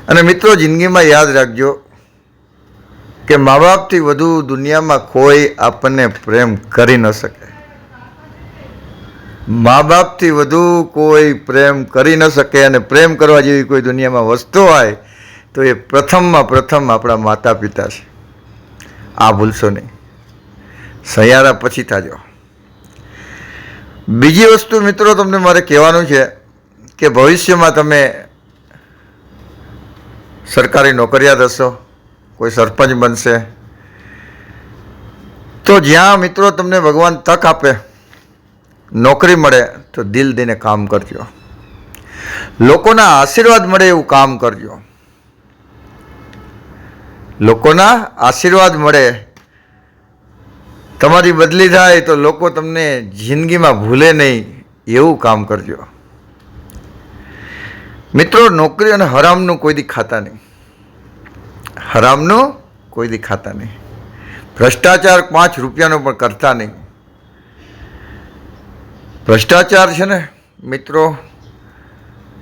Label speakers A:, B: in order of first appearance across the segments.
A: અને મિત્રો, જિંદગીમાં યાદ રાખજો કે મા બાપથી વધુ દુનિયામાં કોઈ આપણને પ્રેમ કરી ન શકે. મા બાપથી વધુ કોઈ પ્રેમ કરી ન શકે. અને પ્રેમ કરવા જેવી કોઈ દુનિયામાં વસ્તુ હોય તો એ પ્રથમમાં પ્રથમ આપણા માતા પિતા છે. આ ભૂલશો નહીં. સૈયારા પછી થાજો. બીજી વસ્તુ મિત્રો તમને મારે કહેવાનું છે કે ભવિષ્યમાં તમે સરકારી નોકરિયાત હશો, કોઈ સરપંચ બનશે, તો જ્યાં મિત્રો તમને ભગવાન તક આપે, નોકરી મળે તો દિલ દઈને કામ કરજો. લોકોના આશીર્વાદ મળે એવું કામ કરજો. લોકોના આશીર્વાદ મળે, તમારી બદલી થાય તો લોકો તમને જિંદગીમાં ભૂલે નહીં એવું કામ કરજો. મિત્રો, નોકરી અને હરામનું કોઈ દી ખાતા નહીં. હરામનું કોઈ દી ખાતા નહીં. ભ્રષ્ટાચાર 5 રૂપિયાનો પણ કરતા નહીં. ભ્રષ્ટાચાર છે ને મિત્રો,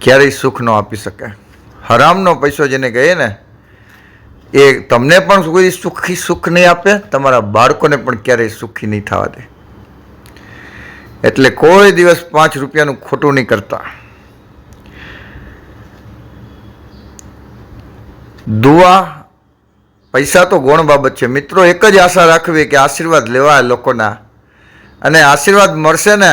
A: ક્યારેય સુખ ન આપી શકે. હરામનો પૈસો જેને કહીએ ને, એ તમને પણ કોઈ સુખ નહીં આપે, તમારા બાળકોને પણ ક્યારેય સુખી નહીં થવા દે. એટલે કોઈ દિવસ 5 રૂપિયાનું ખોટું નહીં કરતા. દુઆ, પૈસા તો ગૌણ બાબત છે મિત્રો. એક જ આશા રાખવી કે આશીર્વાદ લેવા લોકોના, અને આશીર્વાદ મળશે ને,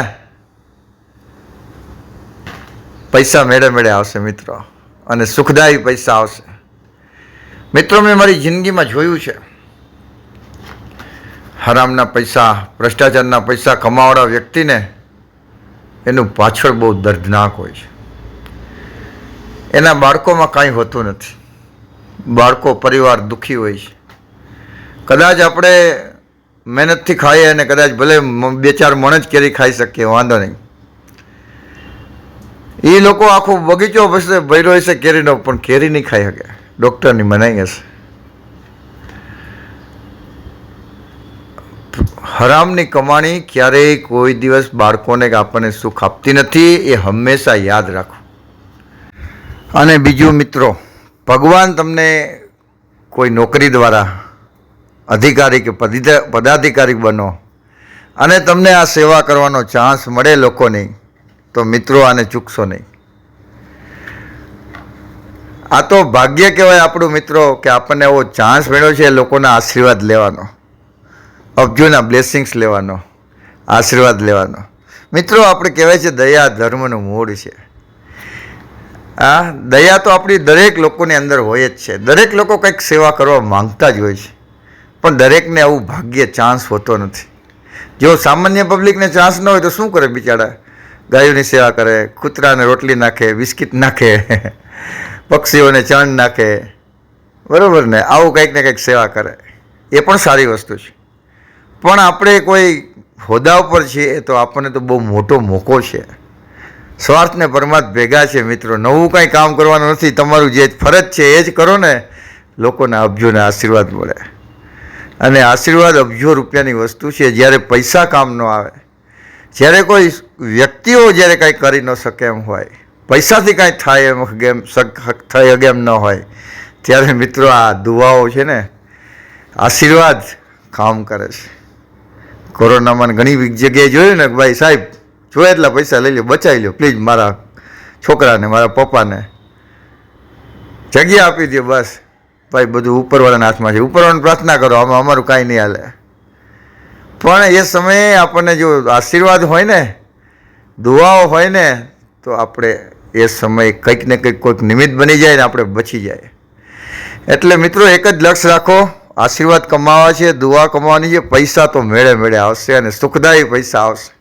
A: પૈસા મેળે મેળે આવશે મિત્રો, અને સુખદાયી પૈસા આવશે. મિત્રો, મેં મારી જિંદગીમાં જોયું છે, હરામના પૈસા, ભ્રષ્ટાચારના પૈસા કમાવાળા વ્યક્તિને એનું પાછળ બહુ દર્દનાક હોય છે. એના બાળકોમાં કાંઈ હોતું નથી. બાળકો, પરિવાર દુઃખી હોય છે. કદાચ આપણે મહેનતથી ખાઈએ અને કદાચ ભલે 2-4 મણ જ કેરી ખાઈ શકીએ, વાંધો નહીં. એ લોકો આખો બગીચો ભર્યો હશે કેરીનો, પણ કેરી નહીં ખાઈ શકે. ડૉક્ટરની મનાઈ હશે. હરામની કમાણી ક્યારેય કોઈ દિવસ બાળકોને કે આપણને સુખ આપતી નથી. એ હંમેશા યાદ રાખો. અને બીજું મિત્રો, ભગવાન તમને કોઈ નોકરી દ્વારા અધિકારી કે પદાધિકારી બનો અને તમને આ સેવા કરવાનો ચાન્સ મળે લોકોની, તો મિત્રો આને ચૂકશો નહીં. આ તો ભાગ્ય કહેવાય આપણું મિત્રો, કે આપણને એવો ચાન્સ મળ્યો છે લોકોના આશીર્વાદ લેવાનો, અબજોના બ્લેસિંગ્સ લેવાનો, આશીર્વાદ લેવાનો. મિત્રો, આપણે કહેવાય છે દયા ધર્મનું મૂળ છે. દયા તો આપણી દરેક લોકોની અંદર હોય જ છે. દરેક લોકો કંઈક સેવા કરવા માંગતા જ હોય છે, પણ દરેકને આવું ભાગ્ય ચાન્સ હોતો નથી. જો સામાન્ય પબ્લિકને ચાન્સ ન હોય તો શું કરે બિચારા? ગાયોની સેવા કરે, કૂતરાને રોટલી નાખે, બિસ્કિટ નાખે, પક્ષીઓને ચણ નાખે, બરાબર ને? આવું કંઈક ને કંઈક સેવા કરે, એ પણ સારી વસ્તુ છે. પણ આપણે કોઈ હોદ્દા ઉપર છીએ તો આપણને તો બહુ મોટો મોકો છે. સ્વાર્થ ને પરમાર્થ ભેગા છે મિત્રો. નવું કાંઈ કામ કરવાનું નથી. તમારું જે ફરજ છે એ જ કરો ને, લોકોના અબજોના આશીર્વાદ મળે. અને આશીર્વાદ અબજો રૂપિયાની વસ્તુ છે. જ્યારે પૈસા કામ ન આવે, જ્યારે કોઈ વ્યક્તિઓ જ્યારે કાંઈ કરી ન શકે એમ હોય, પૈસાથી કાંઈ થાય એમ થઈ શકે એમ ન હોય, ત્યારે મિત્રો આ દુઆઓ છે ને, આશીર્વાદ કામ કરે છે. કોરોનામાં ઘણી જગ્યાએ જોયું ને, ભાઈ સાહેબ જોઈએ એટલા પૈસા લઈ લો, બચાવી લો પ્લીઝ, મારા છોકરાને, મારા પપ્પાને જગ્યા આપી દો. બસ ભાઈ, બધું ઉપરવાળાના હાથમાં છે. ઉપરવાળાને પ્રાર્થના કરો, આમાં અમારું કાંઈ નહીં હાલે. પણ એ સમયે આપણને જો આશીર્વાદ હોય ને, દુઆઓ હોય ને, તો આપણે એ સમયે કંઈક ને કંઈક કોઈક નિમિત્ત બની જાય ને આપણે બચી જાય. એટલે મિત્રો, એક જ લક્ષ્ય રાખો, આશીર્વાદ કમાવા છે, દુઆ કમાવાની છે. પૈસા તો મેળે મેળે આવશે, અને સુખદાયી પૈસા આવશે.